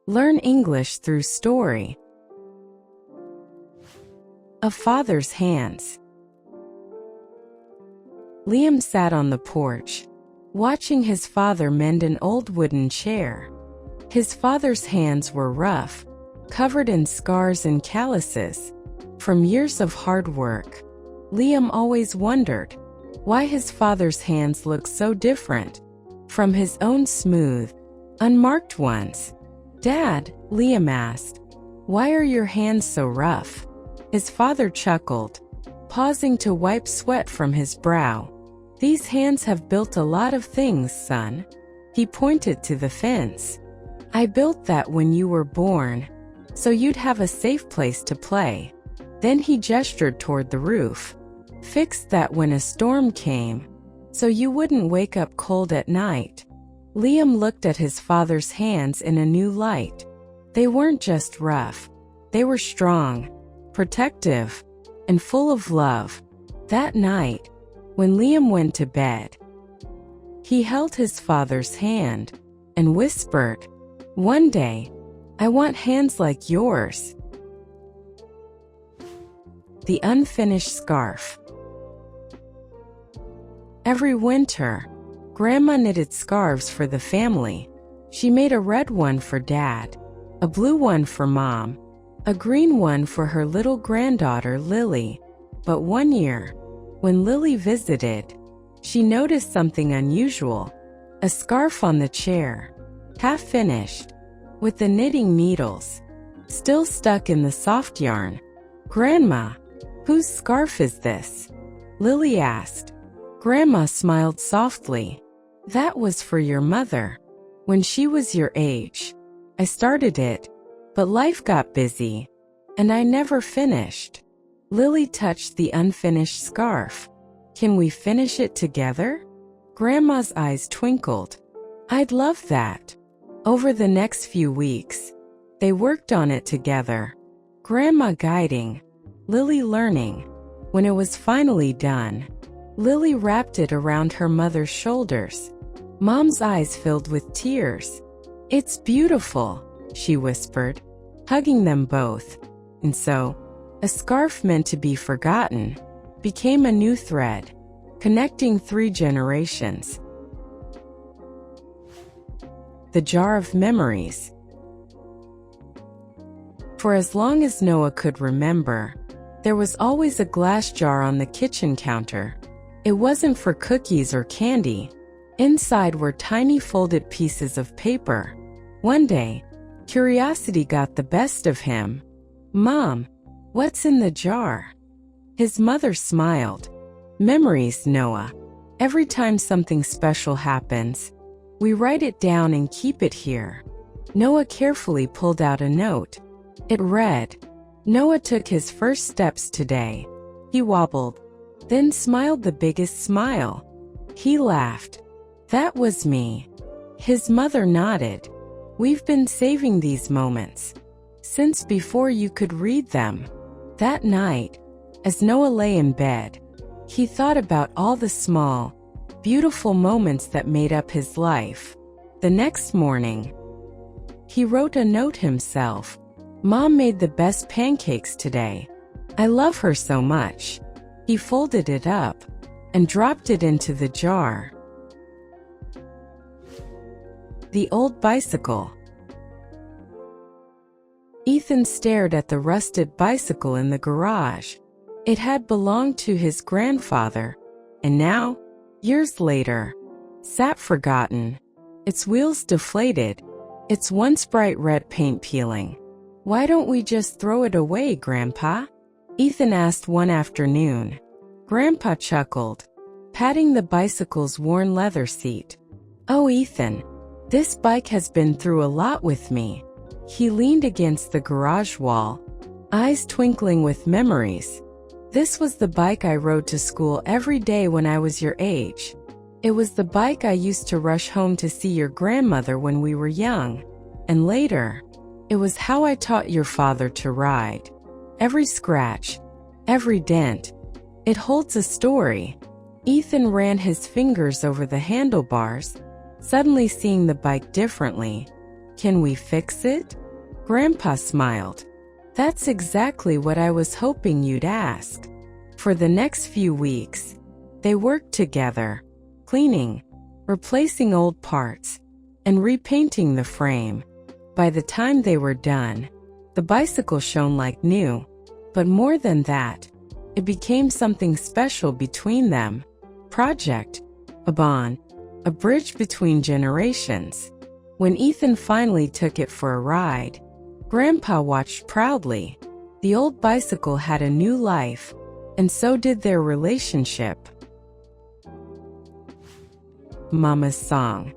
Learn English through story. A Father's Hands. Liam sat on the porch, watching his father mend an old wooden chair. His father's hands were rough, covered in scars and calluses from years of hard work. Liam always wondered why his father's hands looked so different from his own smooth, unmarked ones. "Dad," Liam asked, "why are your hands so rough?" His father chuckled, pausing to wipe sweat from his brow. "These hands have built a lot of things, son." He pointed to the fence. "I built that when you were born, so you'd have a safe place to play." Then he gestured toward the roof. "Fixed that when a storm came, so you wouldn't wake up cold at night." Liam looked at his father's hands in a new light. They weren't just rough. They were strong, protective, and full of love. That night, when Liam went to bed, he held his father's hand and whispered, "One day, I want hands like yours." The Unfinished Scarf. Every winter, Grandma knitted scarves for the family. She made a red one for Dad, a blue one for Mom, a green one for her little granddaughter Lily. But one year, when Lily visited, she noticed something unusual: a scarf on the chair, half finished, with the knitting needles still stuck in the soft yarn. "Grandma, whose scarf is this?" Lily asked. Grandma smiled softly. "That was for your mother, when she was your age. I started it, but life got busy, and I never finished." Lily touched the unfinished scarf. "Can we finish it together?" Grandma's eyes twinkled. "I'd love that." Over the next few weeks, they worked on it together, Grandma guiding, Lily learning. When it was finally done, Lily wrapped it around her mother's shoulders. Mom's eyes filled with tears. "It's beautiful," she whispered, hugging them both. And so, a scarf meant to be forgotten became a new thread, connecting 3 generations. The Jar of Memories. For as long as Noah could remember, there was always a glass jar on the kitchen counter. It wasn't for cookies or candy. Inside were tiny folded pieces of paper. One day, curiosity got the best of him. "Mom, what's in the jar?" His mother smiled. "Memories, Noah. Every time something special happens, we write it down and keep it here." Noah carefully pulled out a note. It read, "Noah took his first steps today." He wobbled, then smiled the biggest smile. He laughed. "That was me." His mother nodded. "We've been saving these moments since before you could read them." That night, as Noah lay in bed, he thought about all the small, beautiful moments that made up his life. The next morning, he wrote a note himself. "Mom made the best pancakes today. I love her so much." He folded it up and dropped it into the jar. The Old Bicycle. Ethan stared at the rusted bicycle in the garage. It had belonged to his grandfather, and now, years later, sat forgotten, its wheels deflated, its once bright red paint peeling. "Why don't we just throw it away, Grandpa?" Ethan asked one afternoon. Grandpa chuckled, patting the bicycle's worn leather seat. "Oh, Ethan, this bike has been through a lot with me." He leaned against the garage wall, eyes twinkling with memories. "This was the bike I rode to school every day when I was your age. It was the bike I used to rush home to see your grandmother when we were young. And later, it was how I taught your father to ride. Every scratch, every dent, it holds a story." Ethan ran his fingers over the handlebars, suddenly seeing the bike differently. Can we fix it? Grandpa smiled. That's exactly what I was hoping you'd ask. For the next few weeks, they worked together, cleaning, replacing old parts, and repainting the frame. By the time they were done, the bicycle shone like new, but more than that, it became something special between them. Project, a bond, a bridge between generations. When Ethan finally took it for a ride, Grandpa watched proudly. The old bicycle had a new life, and so did their relationship. Mama's Song.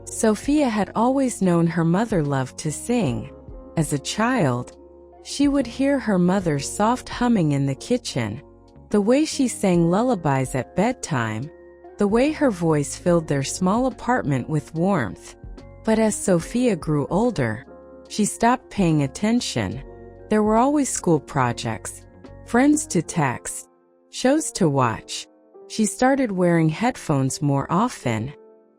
Sophia had always known her mother loved to sing. As a child, she would hear her mother's soft humming in the kitchen, the way she sang lullabies at bedtime, the way her voice filled their small apartment with warmth. But as Sophia grew older, she stopped paying attention. There were always school projects, friends to text, shows to watch. She started wearing headphones more often,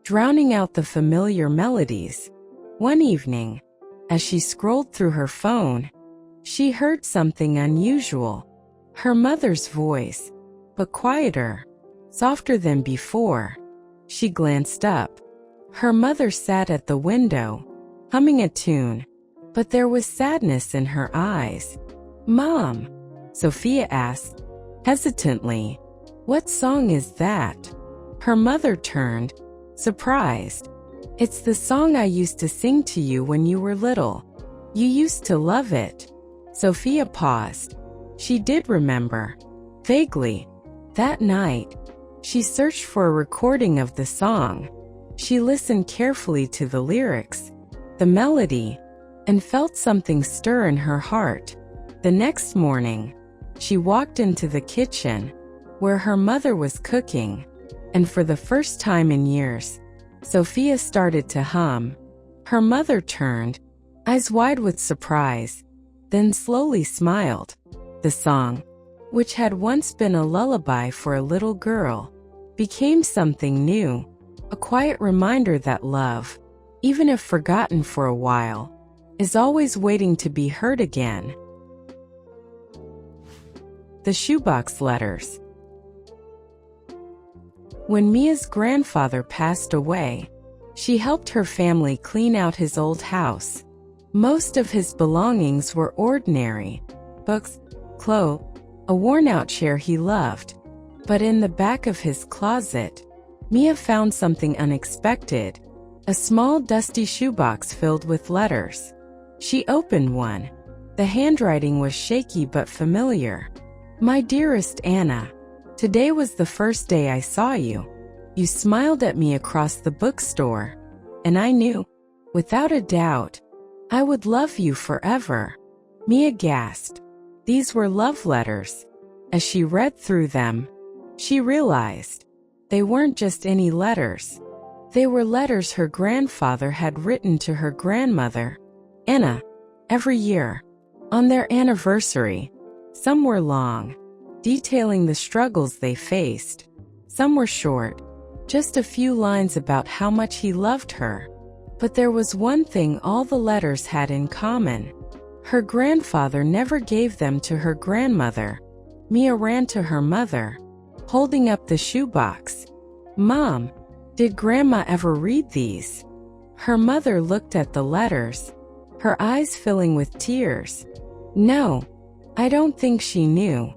drowning out the familiar melodies. One evening, as she scrolled through her phone, she heard something unusual. Her mother's voice, but quieter, softer than before. She glanced up. Her mother sat at the window, humming a tune, but there was sadness in her eyes. "Mom," Sophia asked, hesitantly, "what song is that?" Her mother turned, surprised. "It's the song I used to sing to you when you were little. You used to love it." Sophia paused. She did remember, vaguely. That night, she searched for a recording of the song. She listened carefully to the lyrics, the melody, and felt something stir in her heart. The next morning, she walked into the kitchen, where her mother was cooking, and for the first time in years, Sophia started to hum. Her mother turned, eyes wide with surprise, then slowly smiled. The song, which had once been a lullaby for a little girl, became something new, a quiet reminder that love, even if forgotten for a while, is always waiting to be heard again. The Shoebox Letters. When Mia's grandfather passed away, she helped her family clean out his old house. Most of his belongings were ordinary: books, clothes, a worn-out chair he loved. But in the back of his closet, Mia found something unexpected: a small dusty shoebox filled with letters. She opened one. The handwriting was shaky but familiar. "My dearest Anna, today was the first day I saw you. You smiled at me across the bookstore, and I knew, without a doubt, I would love you forever." Mia gasped. These were love letters. As she read through them, she realized they weren't just any letters. They were letters her grandfather had written to her grandmother, Anna, every year, on their anniversary. Some were long, detailing the struggles they faced. Some were short, just a few lines about how much he loved her. But there was one thing all the letters had in common. Her grandfather never gave them to her grandmother. Mia ran to her mother, holding up the shoebox. "Mom, did Grandma ever read these?" Her mother looked at the letters, her eyes filling with tears. "No, I don't think she knew."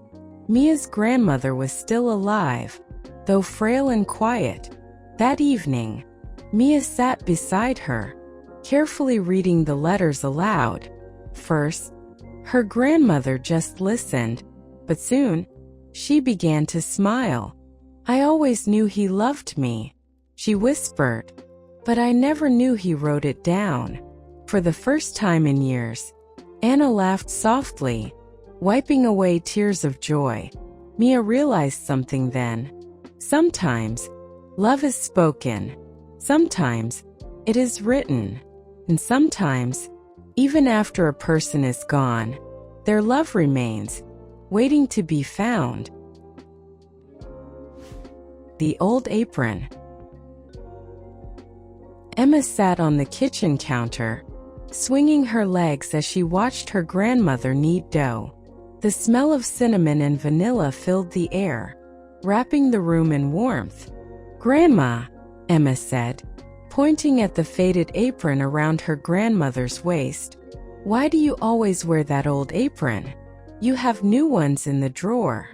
Mia's grandmother was still alive, though frail and quiet. That evening, Mia sat beside her, carefully reading the letters aloud. First, her grandmother just listened, but soon, she began to smile. "I always knew he loved me," she whispered, "but I never knew he wrote it down." For the first time in years, Anna laughed softly, wiping away tears of joy. Mia realized something then. Sometimes, love is spoken. Sometimes, it is written. And sometimes, even after a person is gone, their love remains, waiting to be found. The Old Apron. Emma sat on the kitchen counter, swinging her legs as she watched her grandmother knead dough. The smell of cinnamon and vanilla filled the air, wrapping the room in warmth. "Grandma," Emma said, pointing at the faded apron around her grandmother's waist, "why do you always wear that old apron? You have new ones in the drawer."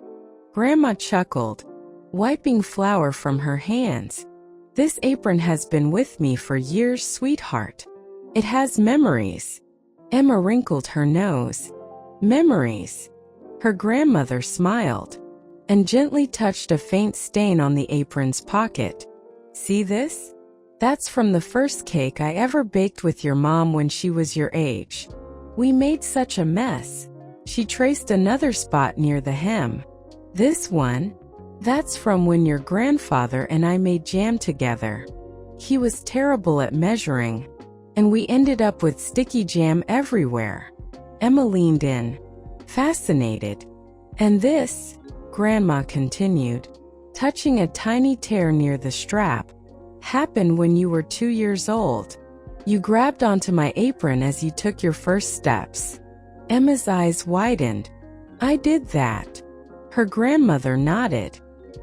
Grandma chuckled, wiping flour from her hands. "This apron has been with me for years, sweetheart. It has memories." Emma wrinkled her nose. "Memories?" Her grandmother smiled and gently touched a faint stain on the apron's pocket. "See this? That's from the first cake I ever baked with your mom when she was your age. We made such a mess." She traced another spot near the hem. "This one? That's from when your grandfather and I made jam together. He was terrible at measuring, and we ended up with sticky jam everywhere." Emma leaned in, fascinated. "And this," Grandma continued, touching a tiny tear near the strap, "happened when you were 2 years old. You grabbed onto my apron as you took your first steps." Emma's eyes widened. "I did that." Her grandmother nodded.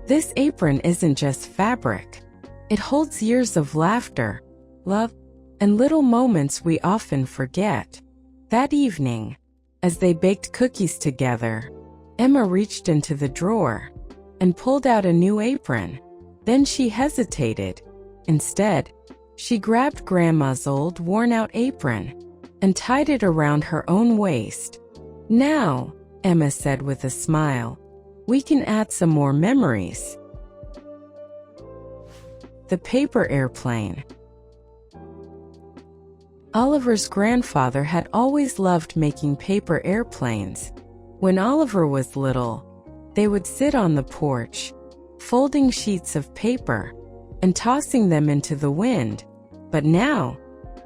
"This apron isn't just fabric. It holds years of laughter, love, and little moments we often forget." That evening, as they baked cookies together, Emma reached into the drawer and pulled out a new apron. Then she hesitated. Instead, she grabbed Grandma's old, worn-out apron and tied it around her own waist. "Now," Emma said with a smile, "we can add some more memories." The paper airplane. Oliver's grandfather had always loved making paper airplanes. When Oliver was little, they would sit on the porch, folding sheets of paper and tossing them into the wind. But now,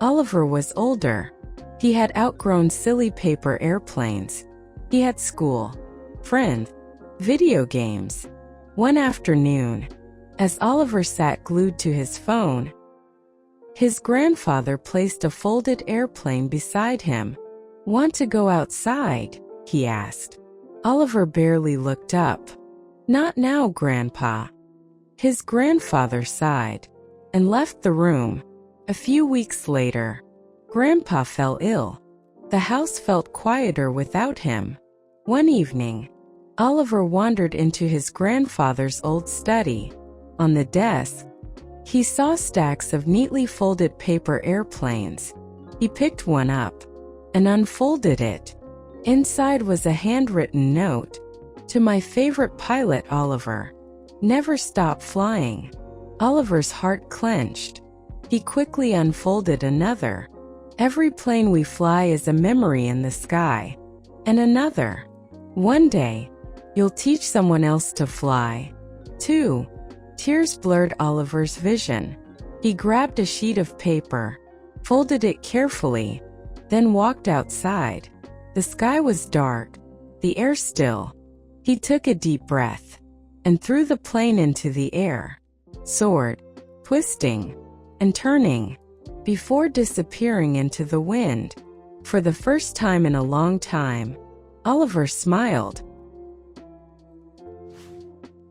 Oliver was older. He had outgrown silly paper airplanes. He had school, friends, video games. One afternoon, as Oliver sat glued to his phone, his grandfather placed a folded airplane beside him. "Want to go outside?" he asked. Oliver barely looked up. "Not now, Grandpa." His grandfather sighed and left the room. A few weeks later, Grandpa fell ill. The house felt quieter without him. One evening, Oliver wandered into his grandfather's old study. On the desk, he saw stacks of neatly folded paper airplanes. He picked one up and unfolded it. Inside was a handwritten note. "To my favorite pilot, Oliver. Never stop flying." Oliver's heart clenched. He quickly unfolded another. "Every plane we fly is a memory in the sky." And another. "One day, you'll teach someone else to fly, too." Tears blurred Oliver's vision. He grabbed a sheet of paper, folded it carefully, then walked outside. The sky was dark, the air still. He took a deep breath and threw the plane into the air, soared, twisting and turning, before disappearing into the wind. For the first time in a long time, Oliver smiled.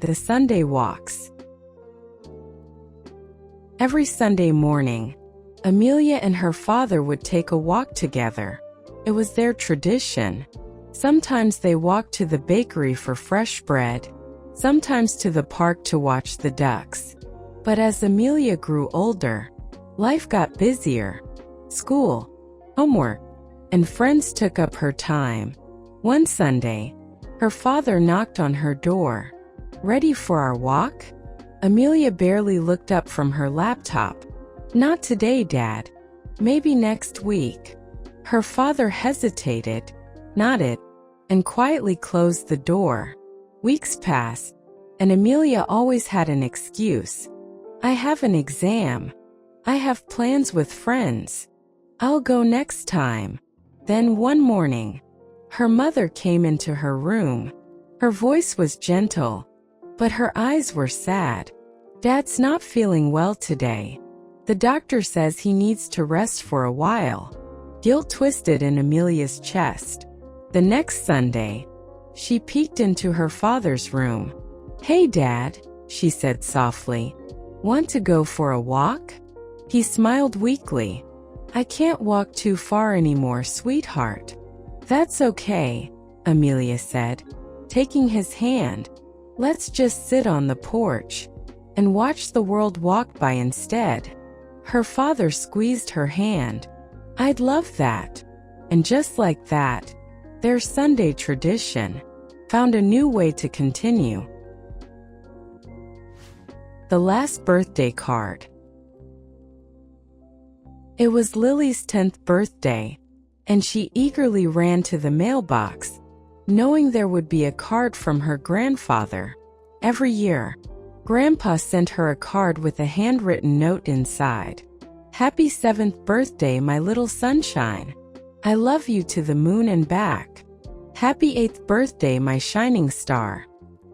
The Sunday walks. Every Sunday morning, Amelia and her father would take a walk together. It was their tradition. Sometimes they walked to the bakery for fresh bread, sometimes to the park to watch the ducks. But as Amelia grew older, life got busier. School, homework, and friends took up her time. One Sunday, her father knocked on her door. "Ready for our walk?" Amelia barely looked up from her laptop. "Not today, Dad. Maybe next week." Her father hesitated, nodded, and quietly closed the door. Weeks passed, and Amelia always had an excuse. "I have an exam. I have plans with friends. I'll go next time." Then one morning, her mother came into her room. Her voice was gentle, but her eyes were sad. "Dad's not feeling well today. The doctor says he needs to rest for a while. Guilt twisted in Amelia's chest. The next Sunday, she peeked into her father's room. "Hey, Dad," she said softly. "Want to go for a walk?" He smiled weakly. "I can't walk too far anymore, sweetheart." "That's okay," Amelia said, taking his hand. "Let's just sit on the porch and watch the world walk by instead." Her father squeezed her hand. "I'd love that." And just like that, their Sunday tradition found a new way to continue. The last birthday card. It was Lily's 10th birthday, and she eagerly ran to the mailbox, knowing there would be a card from her grandfather. Every year, Grandpa sent her a card with a handwritten note inside. "Happy 7th birthday, my little sunshine. I love you to the moon and back. Happy 8th birthday, my shining star.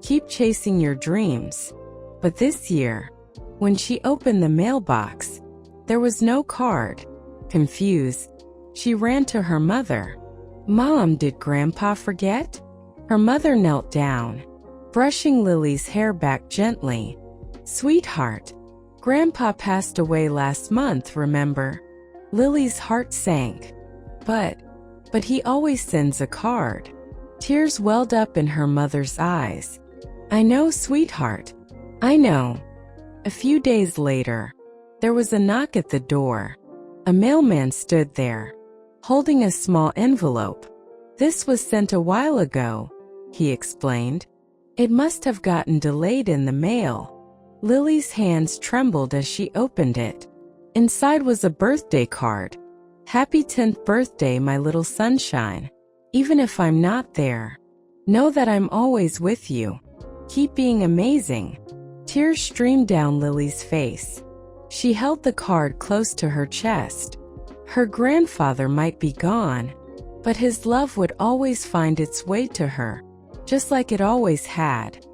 Keep chasing your dreams." But this year, when she opened the mailbox, there was no card. Confused, she ran to her mother. "Mom, did Grandpa forget?" Her mother knelt down, brushing Lily's hair back gently. "Sweetheart, Grandpa passed away last month, remember?" Lily's heart sank. But he always sends a card." Tears welled up in her mother's eyes. "I know, sweetheart. I know." A few days later, there was a knock at the door. A mailman stood there, holding a small envelope. "This was sent a while ago," he explained. "It must have gotten delayed in the mail." Lily's hands trembled as she opened it. Inside was a birthday card. "Happy 10th birthday, my little sunshine. Even if I'm not there, know that I'm always with you. Keep being amazing." Tears streamed down Lily's face. She held the card close to her chest. Her grandfather might be gone, but his love would always find its way to her, just like it always had.